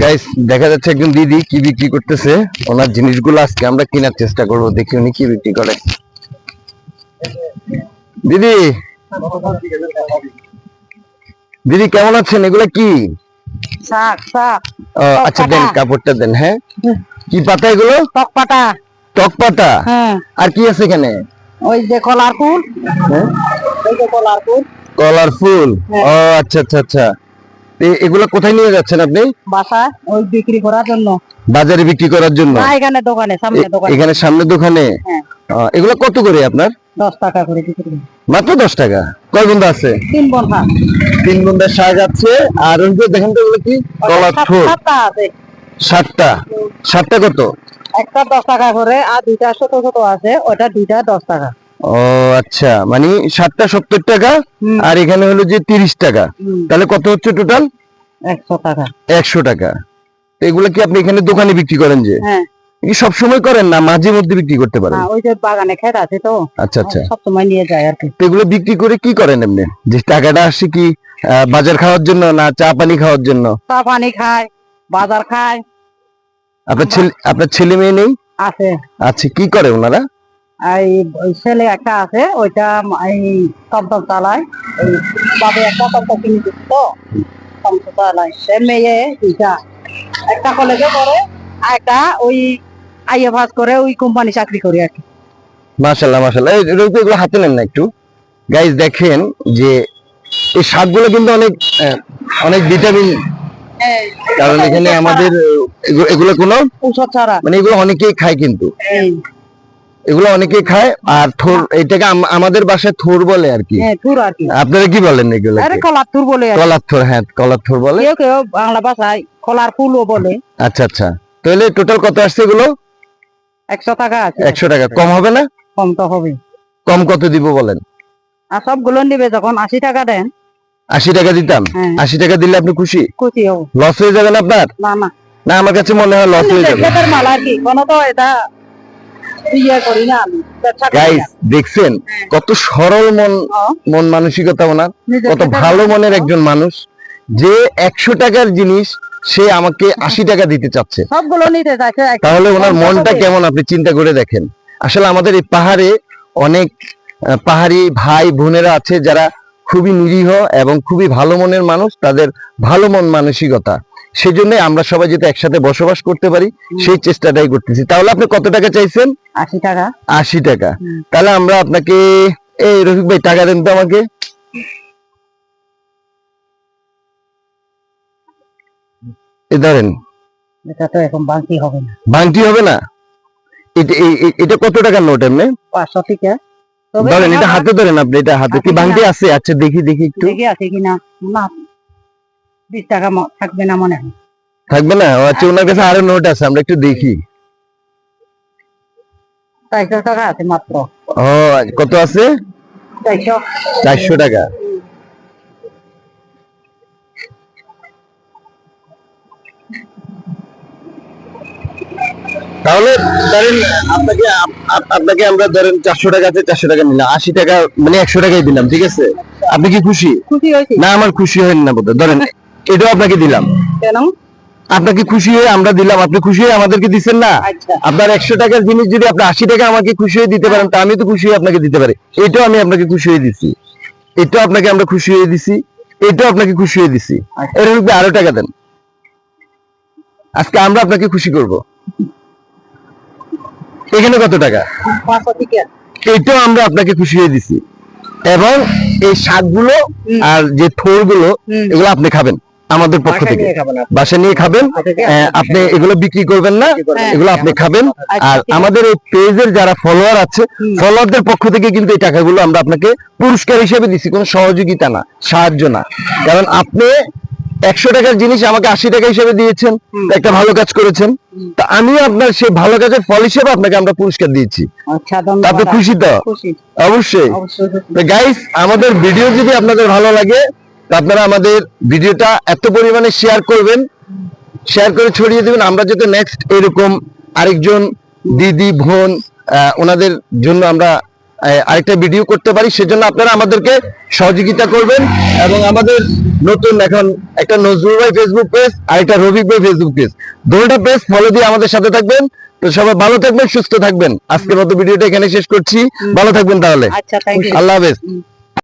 Guys দেখা যাচ্ছে একজন দিদি কি বিক্রি করতেছে। ওনার জিনিসগুলো আজকে আমরা কেনার চেষ্টা করব, দেখি উনি কি বিক্রি করে। দিদি দিদি কেমন আছেন? এগুলা কি? শাক শাক আচ্ছা দেন, কাপড়টা দেন। হ্যাঁ, কি পাতা এগুলো? টক পাতা। টক পাতা। হ্যাঁ, আর কি আছে এখানে? ওই যে কলার ফুল। হ্যাঁ, ওই যে কলার ফুল। কলার ফুল। ও আচ্ছা আচ্ছা আচ্ছা। এগুলো কোথায় নিয়ে যাচ্ছেন আপনি? বাসায় ওই বিক্রি করার জন্য। বাজারে বিক্রি করার জন্য? না, এখানে দোকানে, সামনে দোকানে। এখানে সামনে দোকানে? হ্যাঁ। এগুলো কত করে আপনার? 10 টাকা করে বিক্রি করি। মাত্র 10 টাকা? কয় বন্ধা আছে? 3 বন্ধা। 3 বন্ধা শাক আছে। আর ওই যে দেখেন তো এগুলো কি? কলার ফুল। 7টা আছে। 7টা? 7টা কত? একটা 10 টাকা করে, আর দুইটা ছোট ছোট আছে, ওটা দুইটা 10 টাকা। ও আচ্ছা, মানে 7টা 70 টাকা আর এখানে হলো যে 30 টাকা। তাহলে কত হচ্ছে টোটাল? 100 টাকা। 100 টাকা। তো এগুলো কি আপনি এখানে দোকানে বিক্রি করেন? যে হ্যাঁ। কি সব সময় করেন না মাঝে মধ্যে বিক্রি করতে পারেন? ওই যে বাগানে ক্ষেত আছে তো। আচ্ছা আচ্ছা। সব সময় নিয়ে যায় আর কি। তো এগুলো বিক্রি করে কি করেন এমনি? যে টাকাটা আসে কি বাজার খাওয়ার জন্য না চা পানি খাওয়ার জন্য? চা পানি খায়, বাজার খায়। আপনার ছেলে মেয়ে নেই? আছে। আচ্ছা, কি করে ওনারা? এই ওই ছেলে একটা আছে, ওইটা এই টমটম চালায়। এই বাবে একটা টমটম কিনে দিচ্ছে তো, টমটম চালায়। সে মেয়ে দুইটা, একটা কলেজে পড়ে আর একটা ওই আইএফএস করে, ওই কোম্পানি চাকরি করে আর কি। মাশাআল্লাহ মাশাআল্লাহ। এগুলো হাতে নেন না একটু। গাইস দেখেন যে এই শাকগুলো কিন্তু অনেক অনেক ভিটামিন, কারণ এখানে আমাদের এগুলো কোনো ঔষধ ছাড়া, মানে এগুলো অনেকেই খায়, কিন্তু এগুলো অনেকেই খায়। আর থোর, এটাকে আমাদের ভাষায় থোর বলে আর কি। হ্যাঁ, থুর আর কি। আপনারা কি বলেন এগুলো? আরে কলার থুর বলে। কলার থোর? হ্যাঁ, কলার থোর বলে। কেউ কেউ বাংলা ভাষায় কলার ফুলও বলে। আচ্ছা আচ্ছা। তাহলে টোটাল কত আসছে এগুলো? 100 টাকা আছে। 100 টাকা। কম হবে না? কম তো হবে। কম কত দিব বলেন? আর সবগুলো নিবে যখন 80 টাকা দেন। 80 টাকা দিতাম? 80 টাকা দিলে আপনি খুশি? খুশি হব। লস হয়ে যাবে না আপনার? না না না, আমার কাছে মনে হয় লস হয়ে যাবে। ক্ষেতের মাল আর কি, কোনো তো এটা ইয়ে করি না আমি, ব্যবসা করি গাইস না। দেখছেন কত সরল মন মানসিকতা ওনার, কত ভালো মনের একজন মানুষ, যে 100 টাকার জিনিস সে আমাকে 80 টাকা দিতে চাচ্ছে। সবগুলো নিতে চাইছে। তাহলে ওনার মনটা কেমন আপনি চিন্তা করে দেখেন। আসলে আমাদের এই পাহাড়ে অনেক পাহাড়ি ভাই বোনেরা আছে যারা খুবই নিরীহ এবং খুবই ভালো মনের মানুষ, তাদের ভালো মন মানসিকতা। সেজন্য আমরা সবাই যাতে একসাথে বসবাস করতে পারি সেই চেষ্টাটাই করতেছি। তাহলে আপনি কত টাকা চাইছেন? 80 টাকা। 80 টাকা। তাহলে আমরা আপনাকে, এই রফিক ভাই টাকা দেন তো আমাকে। এই ধরেন। এটা তো এখন বাকি হবে না। ভাঙতি হবে না? এটা কত টাকার নোট এমনি? 500 টাকা। ধরেন, এটা হাতে ধরেন আপনি, এটা হাতে কি ভাঙতি আছে? আচ্ছা দেখি দেখি একটু। দেখি আছে কিনা। না, 20 টাকা থাকবে না মনে হয়। থাকবে না? আচ্ছা, ওনার কাছে আরো নোট আছে, আমরা একটু দেখি। 400 টাকা আছে মাত্র। ও, কত আছে? 400। 400 টাকা। তাহলে ধরেন আপনাকে আমরা ধরেন 400 টাকা আছে, 400 টাকা নিলাম, 80 টাকা মানে 100 টাকাই দিলাম, ঠিক আছে? আপনি কি খুশি? খুশি হয়েছি না, আমার খুশি হয়নি না বোধহয়। ধরেন এটাও আপনাকে দিলাম। কেন? আপনাকে খুশি হয়ে আমরা দিলাম, আপনি খুশি হয়ে আমাদেরকে দিচ্ছেন না? আচ্ছা। আপনার 100 টাকার জিনিস যদি আপনি 80 টাকা আমাকে খুশি হয়ে দিতে পারেন, তা আমি তো খুশি হয়ে আপনাকে দিতে পারি। এটাও আমি আপনাকে খুশি হয়ে দিচ্ছি, এটাও আপনাকে আমরা খুশি হয়ে দিছি, এটাও আপনাকে খুশি হয়ে দিছি। এর রূপে আরো টাকা দেন, আজকে আমরা আপনাকে খুশি করব। এখানে কত টাকা? 500 টাকা। এটাও আমরা আপনাকে খুশি হয়ে দিছি। এবং এই শাকগুলো আর যে থোরগুলো, এগুলো আপনি খাবেন আমাদের পক্ষ থেকে, বাসা নিয়ে খাবেন। আপনি এগুলো বিক্রি করবেন না, এগুলো আপনি খাবেন। আর আমাদের এই পেজের যারা ফলোয়ার আছে, ফলোয়ারদের পক্ষ থেকে কিন্তু এই টাকাগুলো আমরা আপনাকে পুরস্কার হিসেবে দিচ্ছি, কোনো সহযোগিতা না, সাহায্য না। কারণ আপনি 100 টাকার জিনিস আমাকে 80 টাকা হিসেবে দিয়েছেন, একটা ভালো কাজ করেছেন। তা আমিও আপনার সেই ভালো কাজের ফল হিসেবে আপনাকে আমরা পুরস্কার দিয়েছি। আচ্ছা, ধন্যবাদ। আপনি খুশি তো? খুশি। অবশ্যই। তো গাইস, আমাদের ভিডিও যদি আপনাদের ভালো লাগে, আপনারা আমাদের ভিডিওটা এত পরিমাণে শেয়ার করবেন, শেয়ার করে ছড়িয়ে দেবেন, আমরা যাতে নেক্সট এরকম আরেকজন দিদি বোন ওনাদের জন্য আমরা আরেকটা ভিডিও করতে পারি, সেজন্য আপনারা আমাদেরকে সহযোগিতা করবেন। এবং আমাদের নতুন এখন একটা নজরুল ভাই ফেসবুক পেজ আর একটা রফিক ভাই ফেসবুক পেজ, দুটোটা পেজ ফলো দিয়ে আমাদের সাথে থাকবেন। তো সবাই ভালো থাকবেন, সুস্থ থাকবেন। আজকের মতো ভিডিওটা এখানে শেষ করছি। ভালো থাকবেন তাহলে। আচ্ছা, থ্যাংক ইউ। আল্লাহ হাফেজ।